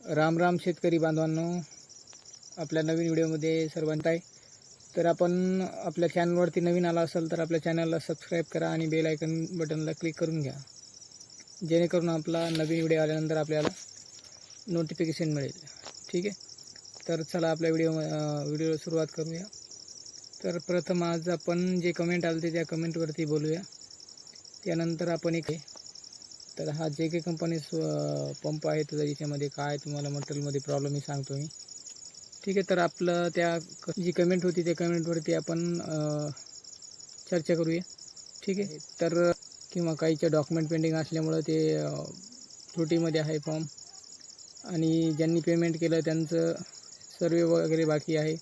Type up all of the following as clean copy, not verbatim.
राम राम शेतकरी बांधवांनो, आपल्या नवीन व्हिडिओमध्ये सर्वांचं आहे. तर आपण आपल्या चॅनलवरती नवीन आला असेल तर आपल्या चॅनलला सबस्क्राईब करा आणि बेल आयकन बटनला क्लिक करून घ्या, जेणेकरून आपला नवीन व्हिडिओ आल्यानंतर आपल्याला नोटिफिकेशन मिळेल. ठीक आहे, तर चला आपल्या व्हिडिओला सुरुवात करूया. तर प्रथम आज आपण जे कमेंट आले त्या कमेंटवरती बोलूया. त्यानंतर आपण तर हा जे के कंपनी पंप आहे तर याच्यामध्ये काय तुम्हाला मटेरियलमध्ये प्रॉब्लेम सांगतो मी. ठीक आहे, तर आपलं त्या जी कमेंट होती त्या कमेंटवरती आपण चर्चा करूया. ठीक आहे, तर किंवा काहीच्या डॉक्युमेंट पेंडिंग असल्यामुळं ते त्रुटीमध्ये आहे फॉर्म, आणि ज्यांनी पेमेंट केलं त्यांचं सर्वे वगैरे बाकी आहे,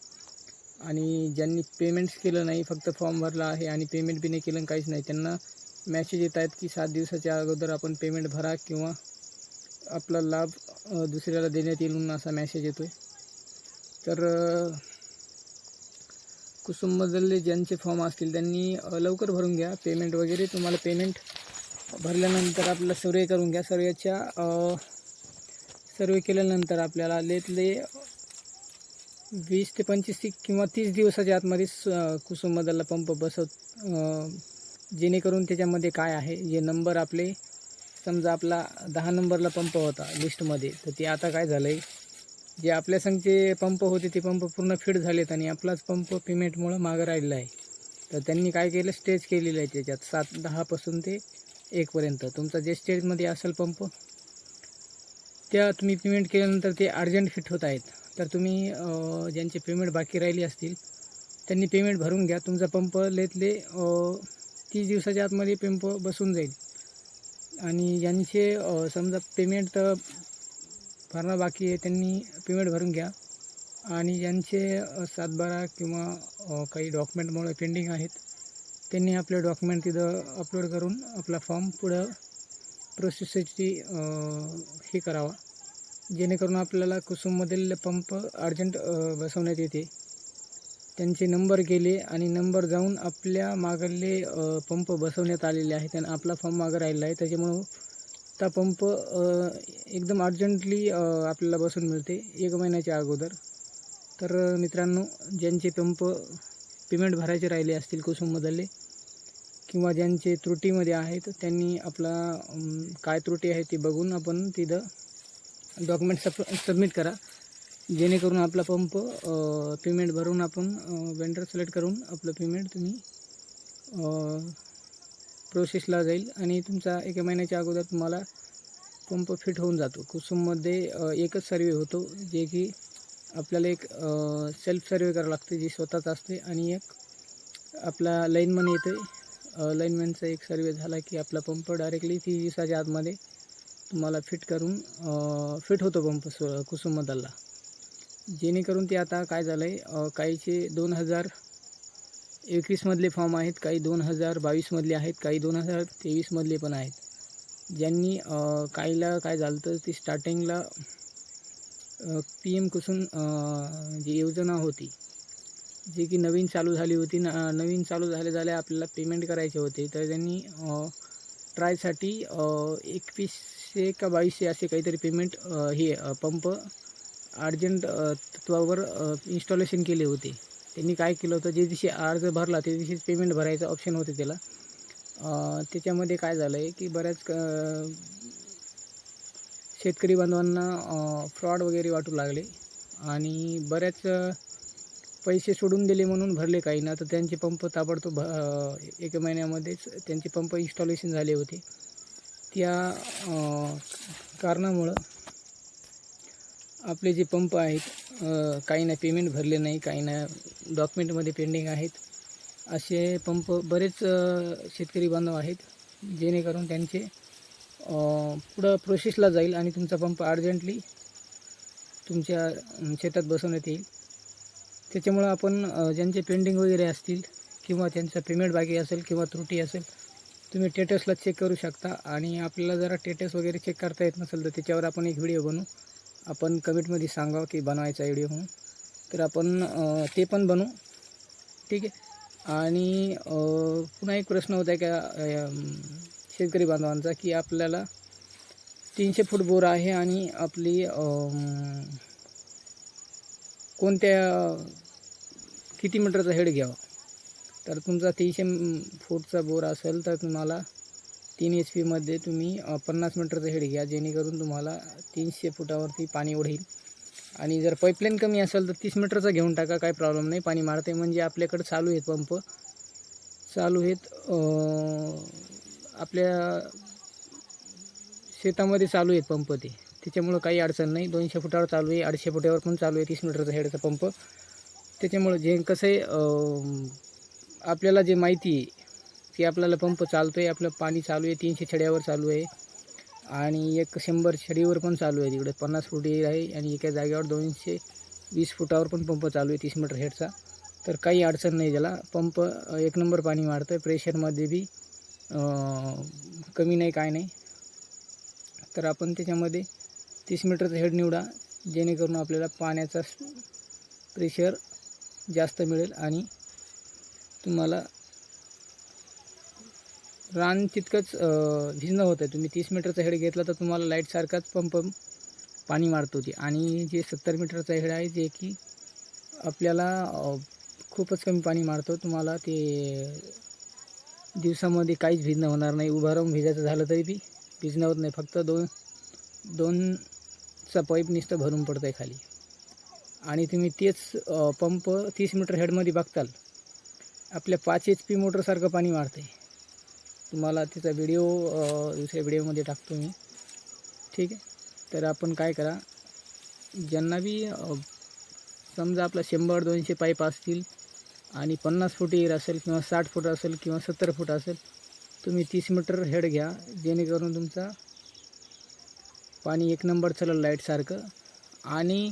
आणि ज्यांनी पेमेंट्स केलं नाही फक्त फॉर्म भरला आहे आणि पेमेंट बी नाही केलं काहीच नाही, त्यांना मॅसेज येत आहेत की 7 दिवसाच्या अगोदर आपण पेमेंट भरा किंवा आपला लाभ दुसऱ्याला देण्यात येईल म्हणून असा मॅसेज येतो आहे. तर कुसुममधले ज्यांचे फॉर्म असतील त्यांनी लवकर भरून घ्या पेमेंट वगैरे. तुम्हाला पेमेंट भरल्यानंतर आपला सर्वे करून घ्या. सर्वे केल्यानंतर आपल्याला लेतले 20 ते 25 किंवा 30 दिवसाच्या आतमध्ये कुसुममधला पंप जेणेकरून त्याच्यामध्ये काय आहे, जे नंबर आपले समजा आपला 10 नंबरला पंप होता लिस्टमध्ये, तर ते आता काय झालं आहे, जे आपल्या संघचे पंप होते ते पंप पूर्ण फिट झालेत आणि आपलाच पंप पेमेंटमुळं मागं राहिलेला आहे. तर त्यांनी काय केलं, स्टेज केलेलं आहे त्याच्यात 7-10 ते 1पर्यंत. तुमचा जे स्टेजमध्ये असेल पंप त्या तुम्ही पेमेंट केल्यानंतर ते अर्जंट फिट होत आहेत. तर तुम्ही ज्यांचे पेमेंट बाकी राहिली असतील त्यांनी पेमेंट भरून घ्या. तुमचा पंप लेतले 30 दिवसाच्या आतमध्ये पंप बसून जाईल. आणि ज्यांचे समजा पेमेंट भरणं बाकी आहे त्यांनी पेमेंट भरून घ्या, आणि ज्यांचे 7/12 किंवा काही डॉक्युमेंटमुळे पेंडिंग आहेत त्यांनी आपले डॉक्युमेंट तिथं अपलोड करून आपला फॉर्म पुढं प्रोसेसची हे करावा, जेणेकरून आपल्याला कुसुममधील पंप अर्जंट बसवण्यात येते. त्यांचे नंबर गेले आणि नंबर जाऊन आपल्या मागले पंप बसवण्यात आलेले आहेत आणि आपला फॉर्म मागं राहिलेला आहे. त्याच्यामुळं त्या पंप एकदम अर्जंटली आपल्याला बसून मिळते 1 महिन्याच्या अगोदर. तर मित्रांनो, ज्यांचे पंप पेमेंट भरायचे राहिले असतील कुसुममधले किंवा ज्यांचे त्रुटीमध्ये आहेत त्यांनी आपला काय त्रुटी आहे ते बघून आपण तिथं डॉक्युमेंट सबमिट करा, जेणेकरून आपला पंप पेमेंट भरून आपण वेंडर सिलेक्ट करून आपलं पेमेंट तुम्ही प्रोसेसला जाईल आणि तुमचा 1 महिन्याच्या अगोदर तुम्हाला पंप फिट होऊन जातो. कुसुममध्ये एकच सर्वे होतो, जे की आपल्याला एक सेल्फ सर्वे करावं लागते, जी स्वतःच असते, आणि एक आपला लाईनमन येते. लाईनमॅनचा एक सर्वे झाला की आपला पंप डायरेक्टली 30 दिवसाच्या आतमध्ये तुम्हाला फिट होतो पंप कुसुममधला. जेणेकरून ते आता काय झालं आहे, काहीचे 2021मधले फॉर्म आहेत, काही 2022मधले आहेत, काही 2023मधले पण आहेत. ज्यांनी काहीला काय झालं तर ती स्टार्टिंगला PM कुसुम जी योजना होती, जी की नवीन चालू झाली होती, नवीन चालू झाल्या आपल्याला पेमेंट करायचे होते, तर त्यांनी ट्रायसाठी 2100 का 2200 असे काहीतरी पेमेंट पंप अर्जंट तत्वावर इन्स्टॉलेशन केले होते. त्यांनी काय केलं होतं, जे दिवशी अर्ज भरला त्या दिवशीच पेमेंट भरायचं ऑप्शन होते त्याला. त्याच्यामध्ये काय झालं आहे की बऱ्याच शेतकरी बांधवांना फ्रॉड वगैरे वाटू लागले आणि बऱ्याच पैसे सोडून दिले म्हणून भरले काही ना, तर त्यांचे पंप ताबडतोब 1 महिन्यामध्येच त्यांचे पंप इन्स्टॉलेशन झाले होते. त्या कारणामुळं आपले जे पंप आहेत काही ना पेमेंट भरले नाही, काही ना डॉक्युमेंटमध्ये पेंडिंग आहेत, असे पंप बरेच शेतकरी बांधव आहेत, जेणेकरून त्यांचे पुढं प्रोसेसला जाईल आणि तुमचा पंप अर्जंटली तुमच्या शेतात बसवण्यात येईल. त्याच्यामुळं आपण ज्यांचे पेंडिंग वगैरे असतील किंवा त्यांचा पेमेंट बाकी असेल किंवा त्रुटी असेल, तुम्ही टेटसला चेक करू शकता. आणि आपल्याला जरा टेटस वगैरे चेक करता येत नसेल तर त्याच्यावर आपण एक व्हिडिओ बनवू. आपण कमेंटमध्ये सांगा की बनवायचा व्हिडिओ म्हणून, तर आपण ते पण बनवू. ठीक आहे. आणि पुन्हा एक प्रश्न होता का शेतकरी बांधवांचा, की आपल्याला 300 फूट बोर आहे आणि आपली कोणत्या किती मीटरचा हेड घ्यावा, तर तुमचा 300 फूटचा बोर असेल तर तुम्हाला 3 HP मध्ये तुम्ही 50 मीटरचा हेड घ्या, जेणेकरून तुम्हाला 300 फुटावरती पाणी ओढेल. आणि जर पाईपलाईन कमी असेल तर 30 मीटरचा घेऊन टाका, काही प्रॉब्लेम नाही, पाणी मारते. म्हणजे आपल्याकडे चालू आहेत पंप, चालू आहेत आपल्या शेतामध्ये चालू आहेत पंप, त्याच्यामुळं काही अडचण नाही. 200 फुटावर चालू आहे, 250 फुटावर पण चालू आहे 30 मीटरचा हेडचा पंप. त्याच्यामुळं जे कसं आहे आपल्याला जे माहिती आहे की आपल्याला पंप चालतो आहे, आपलं पाणी चालू आहे, 300 छड्यावर चालू आहे आणि 100 छडीवर पण चालू आहे. तिकडे 50 फूट आहे आणि एका जागेवर 220 फुटावर पण पंप चालू आहे 30 मीटर हेडचा. तर काही अडचण नाही त्याला, पंप एक नंबर पाणी मारतो आहे, प्रेशरमध्ये बी कमी नाही, काय नाही. तर आपण त्याच्यामध्ये 30 मीटरचा हेड निवडा, जेणेकरून आपल्याला पाण्याचा प्रेशर जास्त मिळेल आणि तुम्हाला रान तितकंच भिजणं होतं. तुम्ही 30 मीटरचा हेड घेतला तर तुम्हाला लाईटसारखाच पंप पाणी मारतो ते. आणि जे 70 मीटरचा हेड आहे, जे की आपल्याला खूपच कमी पाणी मारतो, तुम्हाला ते दिवसामध्ये काहीच भिजणं होणार नाही. उभं राहून भिजायचं झालं तरी बी भिजणं होत नाही, फक्त दोनचा पाईप नुसतं भरून पडतं आहे खाली. आणि तुम्ही तेच पंप 30 मीटर हेडमध्ये बघताल आपल्या 5 HP मोटरसारखं पाणी मारते. तुम्हाला त्याचा व्हिडिओ दुसऱ्या व्हिडिओमध्ये टाकतो मी, ठीक आहे. तर आपण काय करा, ज्यांना बी समजा आपला 100-200 पाईप असतील आणि 50 फूट एअर असेल किंवा 60 फूट असेल किंवा 70 फूट असेल, तुम्ही 30 मीटर हेड घ्या, जेणेकरून तुमचा पाणी एक नंबर चालेल लाईटसारखं. आणि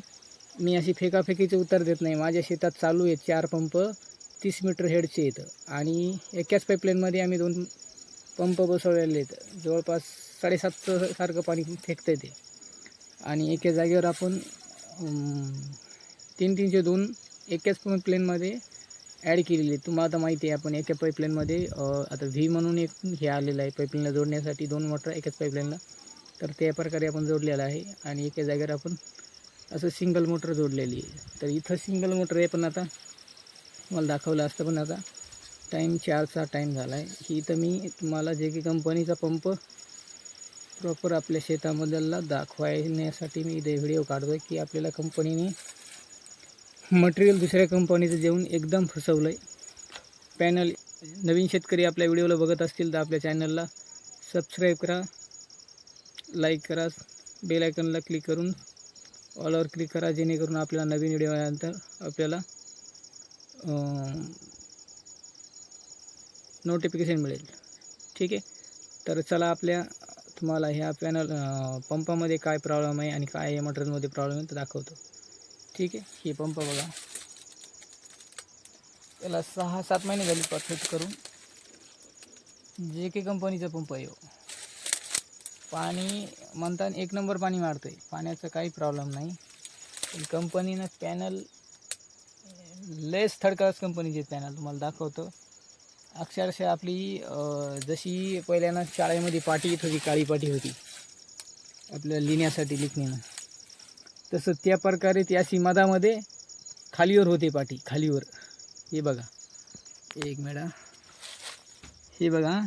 मी अशी फेकाफेकीचे उत्तर देत नाही, माझ्या शेतात चालू आहेत 4 पंप 30 मीटर हेडचे आहेत आणि एकाच पाईपलाईनमध्ये आम्ही 2 पंप बसवलेले आहेत. जवळपास 7.5 सारखं पाणी फेकतं ते. आणि एका जागेवर आपण 3-3चे 2 एकाच पाईपलाईनमध्ये ॲड केलेले आहेत. तुम्हाला आता माहिती आहे, आपण एका पाईपलाईनमध्ये आता व्ही म्हणून एक हे आलेलं आहे पाईपलाईनला जोडण्यासाठी, 2 मोटर एकाच पाईपलाईनला. तर त्या प्रकारे आपण जोडलेलं आहे आणि एका जागेवर आपण असं सिंगल मोटर जोडलेली आहे. तर इथं सिंगल मोटर आहे, पण आता मला दाखवलं असतं, पण आता टाईम 4चा टाईम झाला आहे. ही तर मी तुम्हाला जे की कंपनीचा पंप प्रॉपर आपल्या शेतामधला दाखवण्यासाठी मी इथे व्हिडिओ काढतो आहे की आपल्याला कंपनीने मटेरियल दुसऱ्या कंपनीचं देऊन एकदम फसवलं आहे. पॅनल नवीन शेतकरी आपल्या व्हिडिओला बघत असतील तर आपल्या चॅनलला सबस्क्राईब करा, लाईक करा, बेल आयकॉनला क्लिक करून ऑलवर क्लिक करा, जेणेकरून आपल्याला नवीन व्हिडिओ आल्यानंतर आपल्याला नोटिफिकेशन मिळेल, ठीक आहे. तर चला तुम्हाला ह्या पंपामध्ये काय प्रॉब्लेम आहे आणि काय या मटेरियलमध्ये प्रॉब्लेम आहे ते दाखवतो, ठीक आहे. हे पंप बघा, त्याला 6-7 महिने झाली परफेक्ट करून. जे के कंपनीचा पंप आहे, पाणी म्हणतात एक नंबर पाणी मारतं आहे, पाण्याचं काही प्रॉब्लेम नाही. पण कंपनीनं पॅनल लेस थर्ड क्लास कंपनीचे पॅनल तुम्हाला दाखवतो. अक्षरशः आपली जशी पहिल्यानं शाळेमध्ये पाटी येत होती, काळी पाटी होती आपल्याला लिहिण्यासाठी लिखणीनं, तसं त्या प्रकारे ती अशी मधामध्ये खालीवर होते पाटी, खालीवर. हे बघा, एक मिनिट, हे बघा,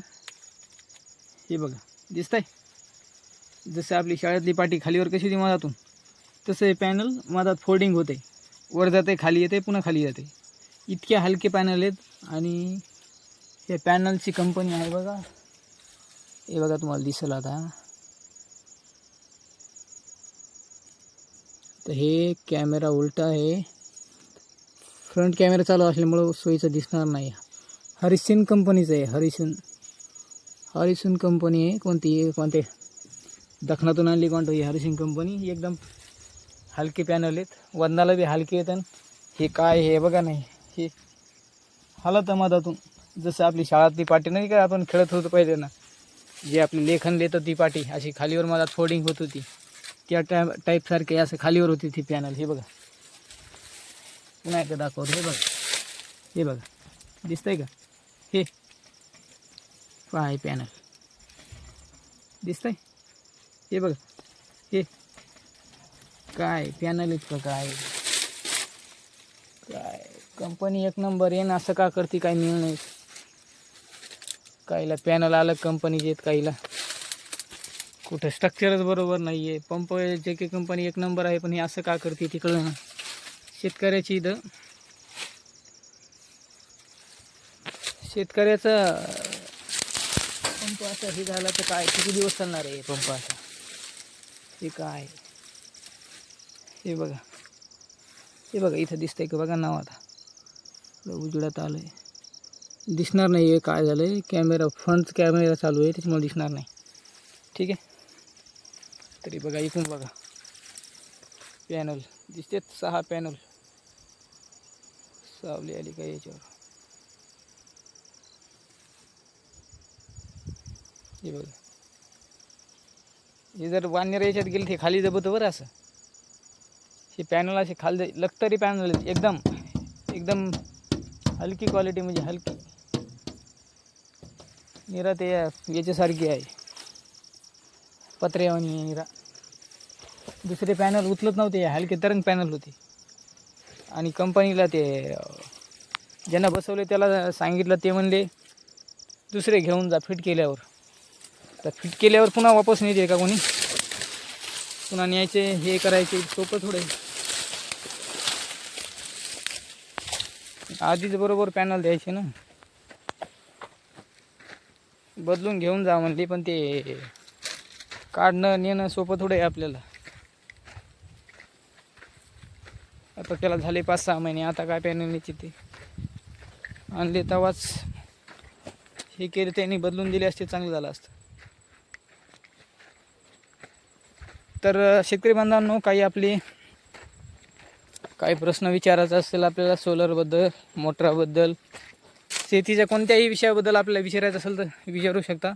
हे बघा, दिसतंय जसं आपली शाळेतली पाटी खालीवर कशी होती मधातून, तसं हे पॅनल मधात फोल्डिंग होते, वर जाते, खाली येते, पुन्हा खाली जाते. इतके हलके पॅनल आहेत. आणि हे पॅनलची कंपनी आहे बघा, हे बघा तुम्हाला दिसेल आता. तर हे कॅमेरा उलटा आहे, फ्रंट कॅमेरा चालू असल्यामुळं सोयीचं दिसणार नाही. हरिसन कंपनीचं आहे, हरिसन कंपनी आहे. कोणते दखनातून आणली कोणती हरिसन कंपनी. एकदम हलके पॅनल आहेत, वजनाला बी हलके आहेत. आणि हे काय हे बघा, नाही हे हलत मधातून, जसं आपली शाळातली पाटी नाही का आपण खेळत होतो पहिले ना, जे आपले लेखन लिहितं ती पाटी अशी खालीवर मधात फोल्डिंग होत होती, त्या टाईपसारखे असं खालीवर होती ती पॅनल. हे बघा, पुन्हा एकदा दाखवतो. हे बघा, दिसतंय का, हे पॅनल दिसतंय. हे बघ, हे काय पॅनल इतकं काय काय कंपनी एक नंबर आहे ना, असं का करते काय मिळू नाही. काहीला पॅनल अलग कंपनीचे आहेत, काहीला कुठं स्ट्रक्चरच बरोबर नाही आहे. पंप जे की कंपनी एक नंबर आहे, पण हे असं का करते तिकडं ना. शेतकऱ्याची इथं शेतकऱ्याचा पंप असा हे झाला तर काय किती दिवस चालणार आहे पंप असा. हे काय हे बघा, हे बघा इथं दिसतंय का बघा नाव. आता उजेडात आलं आहे, दिसणार नाही आहे काय झालं आहे. कॅमेरा फ्रंट कॅमेरा चालू आहे त्याच्यामुळे दिसणार नाही. ठीक आहे, तरी बघा इथून बघा पॅनल दिसतेत 6 पॅनल. सावली आली का याच्यावर. हे बघा, हे जर वानर याच्यात गेले ते खाली दबतं बरं असं. हे पॅनल असे खाली लक्तरी पॅनल एकदम एकदम हलकी क्वालिटी, म्हणजे हलकी निरा ते याच्यासारखी आहे, पत्र्यावानी निरा. दुसरे पॅनल उचलत नव्हते, हलके तरंग पॅनल होते. आणि कंपनीला ते ज्यांना बसवले त्याला सांगितलं, ते म्हणले दुसरे घेऊन जा फिट केल्यावर. तर फिट केल्यावर पुन्हा वापस नाही दे का कोणी, पुन्हा न्यायचे हे करायचे सोपं थोडे. आधीच बरोबर पॅनल द्यायचे ना, बदलून घेऊन जा म्हणली, पण ते काढणं नेणं सोपं थोडं आहे आपल्याला. आता त्याला झाले 5-6 महिने, आता काय पॅनलची ते आणले तेव्हाच हे केले, त्यांनी बदलून दिले असते चांगलं झालं असतं. तर शेतकरी बांधवांनो, काही प्रश्न विचारायचा असेल आपल्याला सोलरबद्दल, मोटराबद्दल, शेतीच्या कोणत्याही विषयाबद्दल आपल्याला विचारायचं असेल तर विचारू शकता.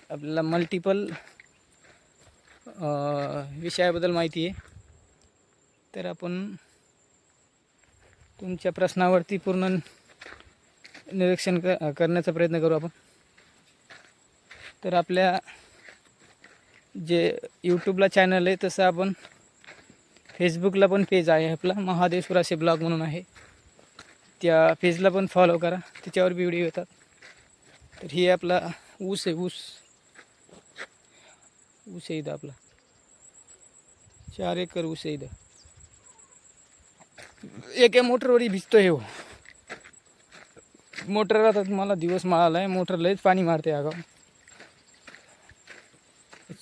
आपल्याला मल्टिपल विषयाबद्दल माहिती आहे, तर आपण तुमच्या प्रश्नावरती पूर्ण निरीक्षण करण्याचा प्रयत्न करू आपण. तर आपल्या जे यूट्यूबला चॅनल आहे, तसं आपण फेसबुकला पण पेज आहे आपला, महादेव सुराशे ब्लॉग म्हणून आहे. त्या पेजला पण फॉलो करा, त्याच्यावर बी व्हिडिओ येतात. तर ही आपला ऊस आहे, ऊस आहे इथं आपला 4 एकर ऊस आहे इथं. एका मोटरवरी भिजतो हे. मोटर आता मला दिवस माळाला आहे, मोटर लयच पाणी मारते अगाव.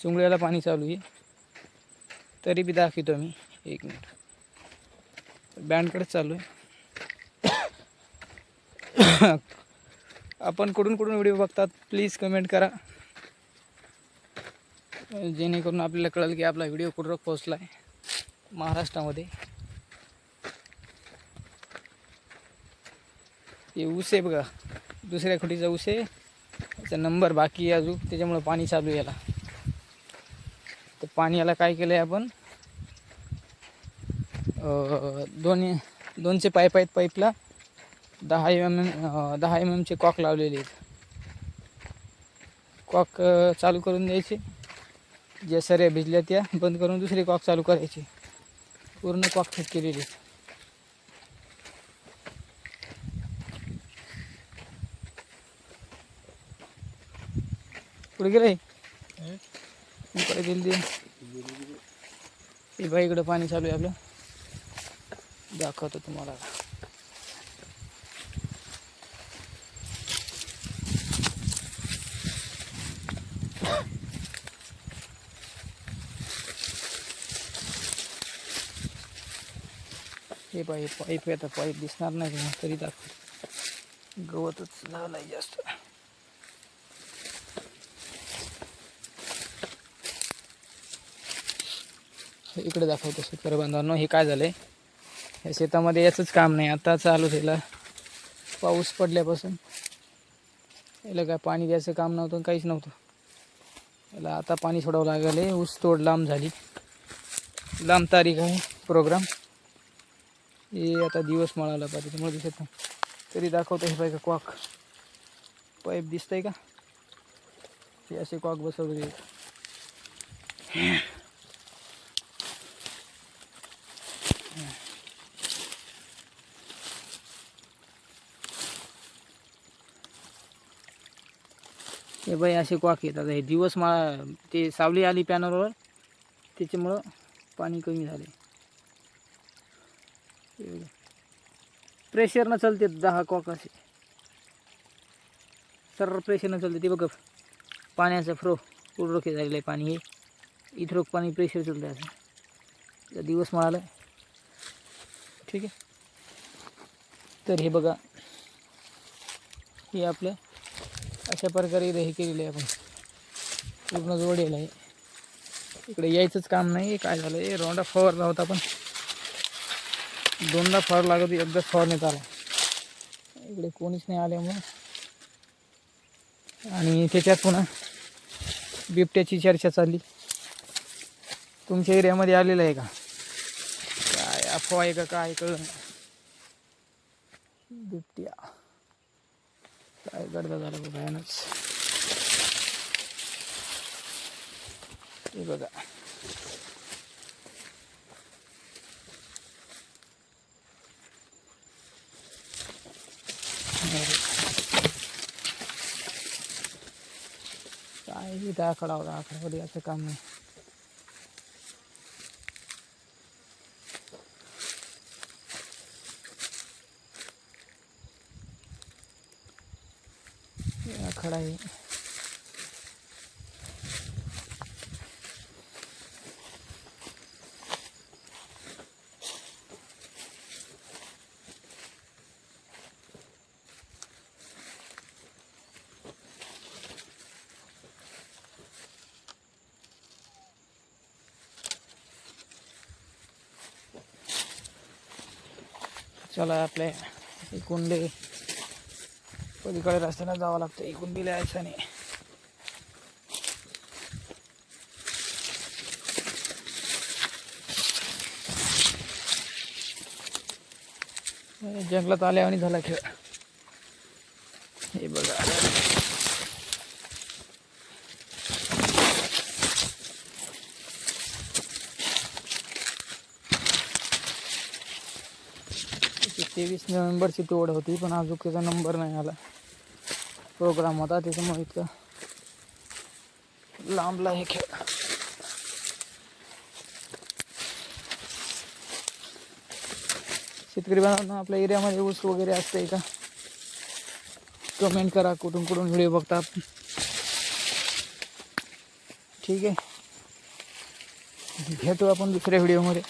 चुंगळ्याला पाणी चालू आहे, तरी बी दाखवतो मी. 1 मिनिट, बँडकडे चालू आहे. आपण कुठून व्हिडिओ बघतात प्लीज कमेंट करा, जेणेकरून आपल्याला कळेल की आपला व्हिडिओ कुठं पोहोचला आहे महाराष्ट्रामध्ये. हे ऊस आहे बघा, दुसऱ्या खोटीचा ऊस आहे, त्याचा नंबर बाकी आहे अजून, त्याच्यामुळं पाणी चालू आहे याला. तर पाणी याला काय केलं आहे आपण, 2चे पाईप आहेत. पाईपला 10 mm चे कॉक लावलेले आहेत. कॉक चालू करून द्यायचे, ज्या सऱ्या भिजल्या त्या बंद करून दुसरे कॉक चालू करायचे. पूर्ण कॉक फिट केलेले. पुढे गेलं इकडे गेली ते बाई, इकडं पाणी चालू आहे आपलं, दाखवतो तुम्हाला. हे पाईप आता पाईप दिसणार नाही तरी दाखव, गवतच झालं आहे जास्त. इकडे दाखवतो शेतकरी बांधवांनो, हे काय झालंय, या शेतामध्ये याचंच काम नाही. आता चालू झालं पाऊस पडल्यापासून, याला काय पाणी द्यायचं काम नव्हतं, काहीच नव्हतं. याला आता पाणी सोडावं लागले. ऊस तोड लांब झाली, लांब तारीख आहे प्रोग्राम. हे आता दिवस मळाला पाहिजे त्यामुळे दिसत नाही, तरी दाखवतो. हे पाहिजे कॉक पाईप दिसतंय का, हे असे कॉक बसवले. हे बाई असे कॉक येतात. हे दिवस मला ते सावली आली पॅनलवर त्याच्यामुळं पाणी कमी झाले. प्रेशरनं चालते 10 कॉक असे सर्व प्रेशरनं चालते. ते बघ पाण्याचा फ्लो रोखे झालेलं आहे पाणी. हे इथं पाणी प्रेशर चालतं असं दिवस मिळाला. ठीक आहे. तर हे बघा हे आपलं अशा प्रकारे हे केलेलं आहे आपण पूर्ण जोडलेलं आहे. इकडे यायचंच काम नाही. काय झालं आहे रोंडा फवारला होता पण 2दा फवार लागत एकदा फवारण्यात आला. इकडे कोणीच नाही आल्यामुळे आणि त्याच्यात पुन्हा बिबट्याची चर्चा चालली. तुमच्या एरियामध्ये आलेलं आहे का? काय अफवा आहे का काय कळलं नाही. बिबट्या काय गडदा झाला भयानच. हे बघा काय इथं आकडावर याचं काम नाही. आखडा आहे. चला आपल्या इकुंडे पलीकडे रस्त्याला जावं लागतं. इकून बी यायचं नाही. जंगलात आल्यावानी झाला खेळ. हे बघा ती 23 नोव्हेंबरची तोड होती पण अजून त्याचा नंबर नाही आला. प्रोग्राम होता त्याच्यामुळे इतकं लांबला हे खेळ. शेतकरी बांधवांना आपल्या एरियामध्ये ऊस वगैरे असतंय का? कमेंट करा कुठून कुठून व्हिडिओ बघतात. ठीक आहे. भेटू आपण दुसऱ्या व्हिडिओमध्ये.